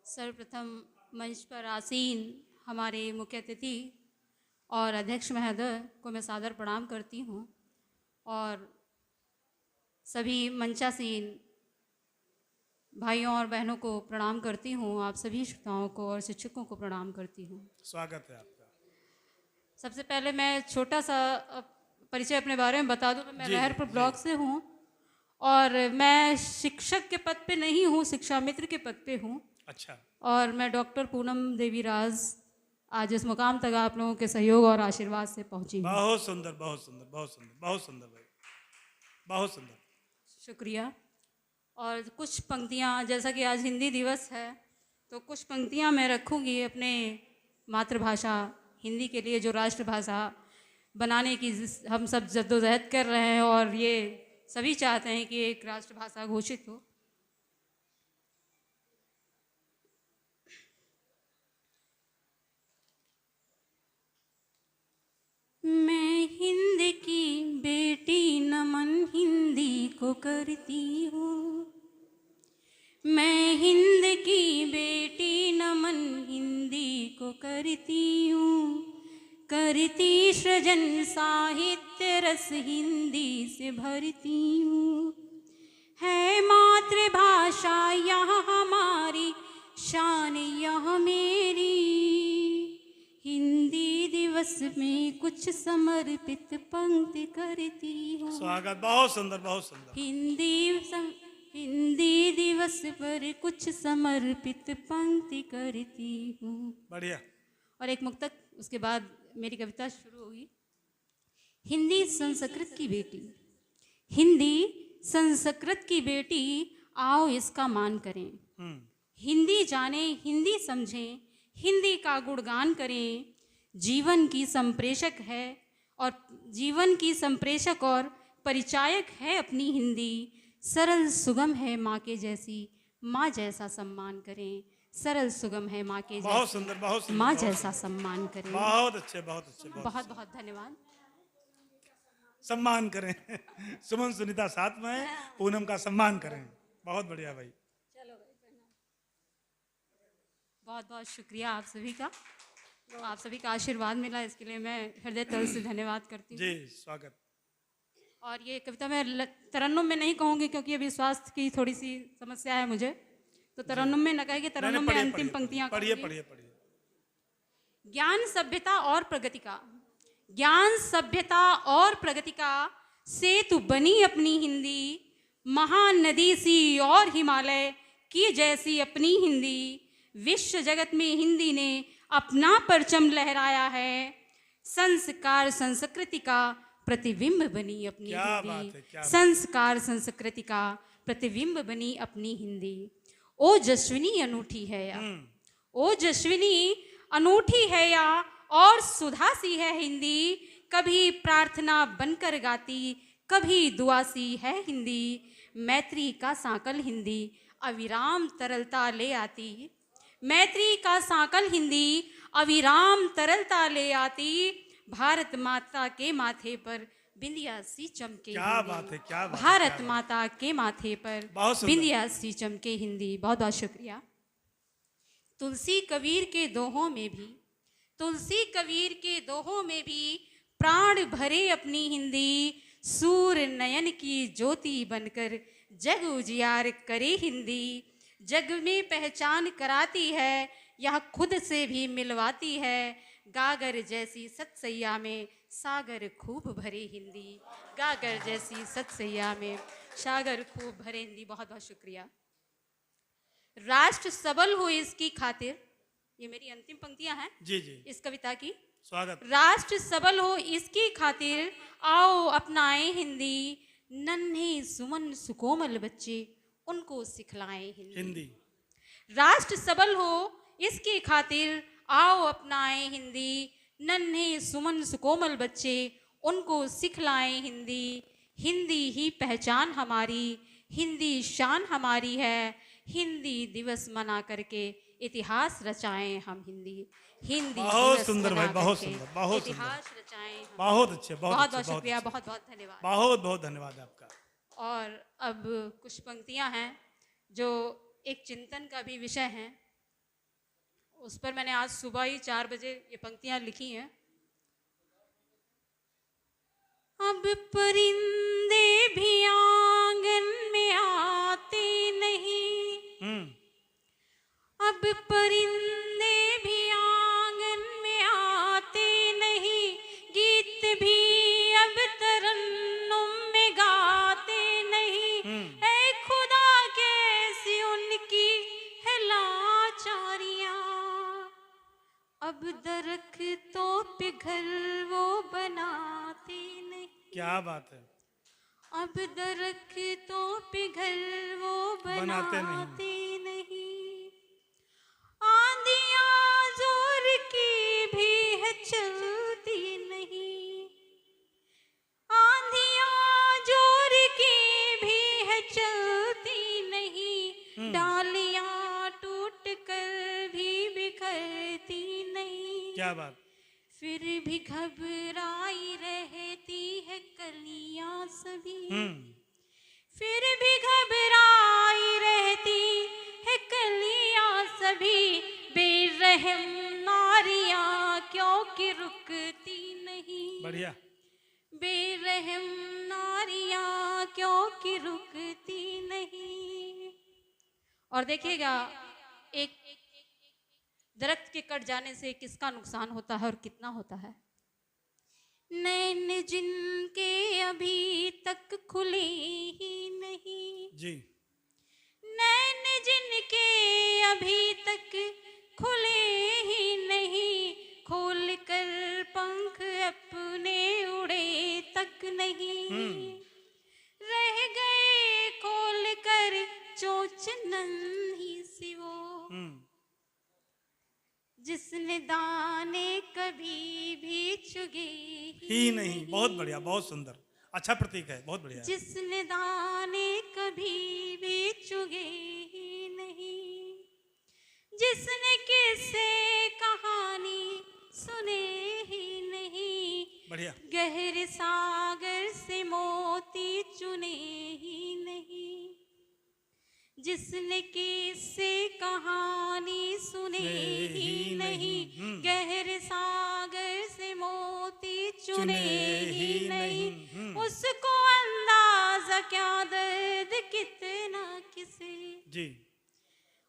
सर्वप्रथम मंच पर आसीन हमारे मुख्य अतिथि और अध्यक्ष महोदय को मैं सादर प्रणाम करती हूँ और सभी मंचासीन भाइयों और बहनों को प्रणाम करती हूँ। आप सभी श्रोताओं को और शिक्षकों को प्रणाम करती हूँ। स्वागत है आपका। सबसे पहले मैं छोटा सा परिचय अपने बारे में बता दूँ। मैं लहरपुर ब्लॉक से हूँ और मैं शिक्षक के पद पे नहीं हूँ, शिक्षा मित्र के पद पे हूँ। अच्छा। और मैं डॉक्टर पूनम देवी राज आज इस मुकाम तक आप लोगों के सहयोग और आशीर्वाद से पहुँची हूँ। बहुत सुंदर, बहुत सुंदर, बहुत सुंदर, बहुत सुंदर भाई, बहुत सुंदर। शुक्रिया। और कुछ पंक्तियाँ, जैसा कि आज हिंदी दिवस है तो कुछ पंक्तियाँ मैं रखूँगी अपने मातृभाषा हिंदी के लिए, जो राष्ट्रभाषा बनाने की हम सब जद्दोजहद कर रहे हैं और ये सभी चाहते हैं कि एक राष्ट्रभाषा घोषित हो। मैं हिंद की बेटी नमन हिंदी को करती हूँ। मैं हिंद की बेटी नमन हिंदी को करती हूँ। करती सृजन साहित्य रस हिंदी से भरती हूँ। है मातृभाषा यह हमारी शान यह मेरी। हिंदी दिवस में कुछ समर्पित पंक्ति करती हूँ। स्वागत, बहुत सुंदर, बहुत सुंदर। हिंदी दिवस पर कुछ समर्पित पंक्ति करती हूँ। बढ़िया। और एक मुक्तक, उसके बाद मेरी कविता शुरू होगी। हिंदी संस्कृत की बेटी, हिंदी संस्कृत की बेटी, आओ इसका मान करें। हिंदी जाने, हिंदी समझें, हिंदी का गुणगान करें। जीवन की संप्रेषक है और जीवन की संप्रेषक और परिचायक है अपनी हिंदी। सरल सुगम है माँ के जैसी, माँ जैसा सम्मान करें। सरल सुगम है माँ के बहुत जैसी, सुंदर, बहुत सुंदर, माँ बहुत जैसा सम्मान करें। बहुत अच्छे, बहुत अच्छे, बहुत बहुत धन्यवाद। सम्मान करें। सुमन सुनीता साथ में है, पूनम का सम्मान करें। बहुत बढ़िया भाई। बहुत बहुत शुक्रिया आप सभी का। आप सभी का आशीर्वाद मिला, इसके लिए मैं हृदय तल से धन्यवाद करती हूँ। जी, स्वागत। और ये कविता मैं तरन्नुम में नहीं कहूँगी क्योंकि अभी स्वास्थ्य की थोड़ी सी समस्या है मुझे, तो तरन्नुम में न कहेगी, तरन्नुम में अंतिम पंक्तियाँ पढ़िए, पढ़िए, पढ़िए। ज्ञान सभ्यता और प्रगति का, ज्ञान सभ्यता और प्रगति का सेतु बनी अपनी हिंदी। महानदी सी और हिमालय की जैसी अपनी हिंदी। विश्व जगत में हिंदी ने अपना परचम लहराया है। संस्कार संस्कृति का प्रतिबिंब बनी अपनी हिंदी। संस्कार संस्कृति का प्रतिबिंब बनी अपनी हिंदी। ओ जस्विनी अनूठी है या, ओ जस्विनी अनूठी है या, और सुधा सी है हिंदी। कभी प्रार्थना बनकर गाती, कभी दुआ सी है हिंदी। मैत्री का सांकल हिंदी अविराम तरलता ले आती। मैत्री का सांकल हिंदी अविराम तरलता ले आती। भारत माता के माथे पर बिंदिया सी चमके। क्या बात है, क्या बात है। भारत माता के माथे पर बिंदिया सी चमके हिंदी। बहुत बहुत शुक्रिया। तुलसी कबीर के दोहों में भी, तुलसी कबीर के दोहों में भी प्राण भरे अपनी हिंदी। सूर्य नयन की ज्योति बनकर जग उजियार करे हिंदी। जग में पहचान कराती है, यह खुद से भी मिलवाती है। गागर जैसी सतसैया में सागर खूब भरे हिंदी। गागर जैसी सतसैया में सागर खूब भरे हिंदी। बहुत बहुत शुक्रिया। राष्ट्र सबल हो इसकी खातिर, ये मेरी अंतिम पंक्तियां हैं जी जी इस कविता की। स्वागत। राष्ट्र सबल हो इसकी खातिर, आओ अपनाएं हिंदी। नन्हे सुमन सुकोमल बच्चे, उनको सिखलाएं हिंदी। राष्ट्र सबल हो इसकी खातिर, आओ अपनाएं हिंदी। नन्हे सुमन सुकोमल बच्चे, उनको सिखलाएं हिंदी। हिंदी ही पहचान हमारी, हिंदी शान हमारी है। हिंदी दिवस मना करके इतिहास रचाएं हम हिंदी। हिंदी बहुत सुंदर भाई, बहुत सुंदर, बहुत इतिहास रचाएं हम। बहुत अच्छे, बहुत बहुत शुक्रिया, बहुत बहुत धन्यवाद। बहुत बहुत धन्यवाद आपका। और अब कुछ पंक्तियां हैं जो एक चिंतन का भी विषय हैं। उस पर मैंने आज सुबह ही 4 बजे ये पंक्तियां लिखी हैं। अब परिंदे भी आंगन में आते नहीं, अब परिंदे भी आंगन में आते नहीं, गीत भी अब तरन्नुम में गाते नहीं। ऐ खुदा कैसी उनकी है लाचारियां, अब दरख्तों पे घर वो बनाते नहीं। क्या बात है। अब दरख्तों पे घर वो बनाते नहीं। आंधियां जोर की भी है चलती नहीं, आंधियां जोर की भी है चलती नहीं, डालियां टूट कर भी बिखरती नहीं। क्या बात। फिर भी घबराई रहती है कलियां सभी, फिर भी घबराई रहती है कलियां सभी। बेरहम नारियां क्योंकि रुकती नहीं, बढ़िया। बेरहम नारियां क्योंकि रुकती नहीं। और देखिएगा, एक दरख्त के कट जाने से किसका नुकसान होता है और कितना होता है। नैन जिनके अभी तक खुले ही नहीं जी, नैन जिनके अभी तक खुले ही नहीं, खोल कर पंख अपने उड़े तक नहीं, रह गए खोल कर चोंच नन्ही सी वो, जिसने दाने कभी भी चुगे ही नहीं। बहुत बढ़िया, बहुत सुंदर, अच्छा प्रतीक है, बहुत बढ़िया। जिसने दाने कभी भी चुगे ही नहीं, जिसने किससे कहानी सुने ही नहीं, बढ़िया। गहरे सागर से मोती चुने ही नहीं, जिसने किससे कहानी सुने ही नहीं, गहरे सागर से मोती चुने ही नहीं, उसको अंदाजा क्या दर्द कितना किसे जी,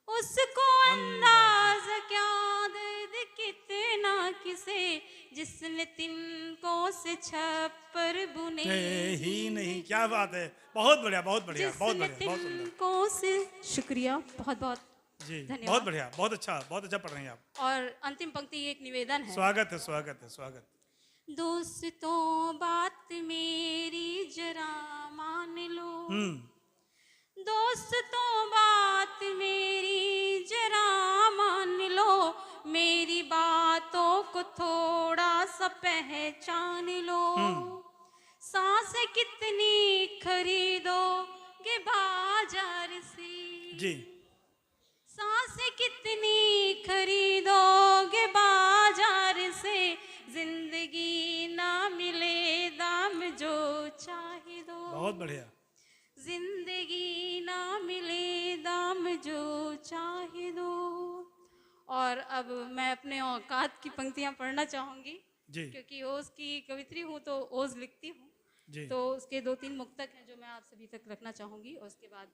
उसको अंदाजा क्या दर्द कितना किसे, जिसने तिनकों से छप्पर बुने ही नहीं। क्या बात है, बहुत बढ़िया, बहुत बढ़िया, बहुत जिसने बढ़िया, बहुत सुंदर। तिनकों से शुक्रिया, बहुत बहुत जी, धन्यवाद। बहुत बढ़िया, बहुत अच्छा, बहुत अच्छा पढ़ रही हैं आप। और अंतिम पंक्ति एक निवेदन है। स्वागत है, स्वागत है, स्वागत। दोस्तों बात मेरी जरा मान लो, दोस्तों बात मेरी जरा मान लो, मेरी बातों को थोड़ा सा पहचान लो। सांसें कितनी खरीदोगे बाजार से जी, सांसें कितनी खरीदोगे बाजार से, जिंदगी ना मिले दाम जो चाहे दो, बहुत बढ़िया। जिंदगी ना मिले दाम जो चाहे दो। और अब मैं अपने औकात की पंक्तियां पढ़ना चाहूंगी जी, क्योंकि ओज की कवित्री हूँ तो ओज लिखती हूँ, तो उसके 2-3 मुक्तक हैं जो मैं आप सभी तक रखना चाहूंगी और उसके बाद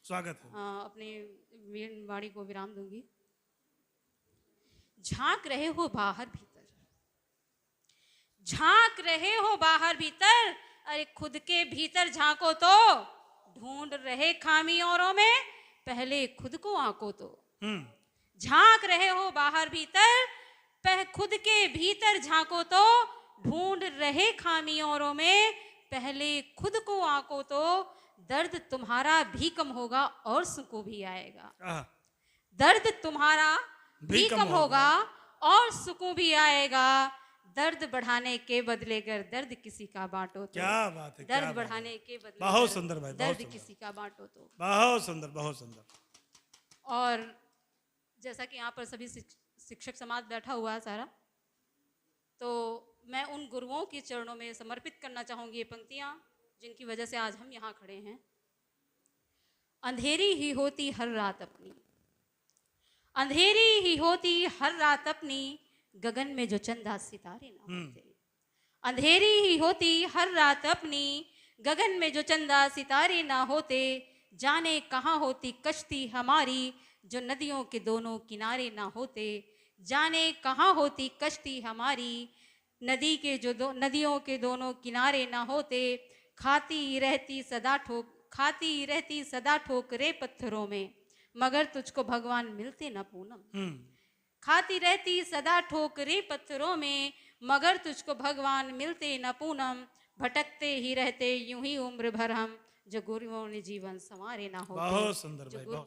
स्वागत है। अपनी वाणी को विराम दूंगी। झांक रहे हो बाहर भीतर, झांक रहे हो बाहर भीतर, अरे खुद के भीतर झांको तो, ढूंढ रहे खामी औरों में, पहले खुद को आंको तो। झांक रहे हो बाहर भीतर, खुद के भीतर झांको तो, ढूंढ रहे खामी औरों में, पहले खुद को आंको तो। दर्द तुम्हारा भी कम होगा और सुकून भी आएगा, दर्द तुम्हारा भी कम होगा और सुकून भी आएगा। दर्द बढ़ाने के बदले कर दर्द किसी का बांटो तो। क्या बात है, दर्द बढ़ाने के बदले बहुत सुंदर भाई, दर्द किसी का बांटो तो। बहुत सुंदर, बहुत सुंदर। और जैसा कि यहाँ पर सभी शिक्षक समाज बैठा हुआ है सारा, तो मैं उन गुरुओं के चरणों में समर्पित करना चाहूँगी ये पंक्तियाँ जिनकी वजह से आज हम यहाँ खड़े हैं। अंधेरी ही होती हर रात अपनी, अंधेरी ही होती हर रात अपनी, गगन में जो चंदा सितारे ना होते। अंधेरी ही होती हर रात अपनी, गगन में जो चंदा सितारे ना होते। जाने कहाँ होती कश्ती हमारी, जो नदियों के दोनों किनारे ना होते। जाने कहाँ होती कश्ती हमारी, नदियों के दोनों किनारे ना होते। खाती रहती सदा ठोकरे पत्थरों में, मगर तुझको भगवान मिलते ना पूनम। खाती रहती सदा ठोकरे पत्थरों में, मगर तुझको भगवान मिलते न पूनम। भटकते ही रहते यूं ही उम्र भर हम, जो गुरुओं ने जीवन संवारे ना होते। बहुत सुंदर भाई, बहुत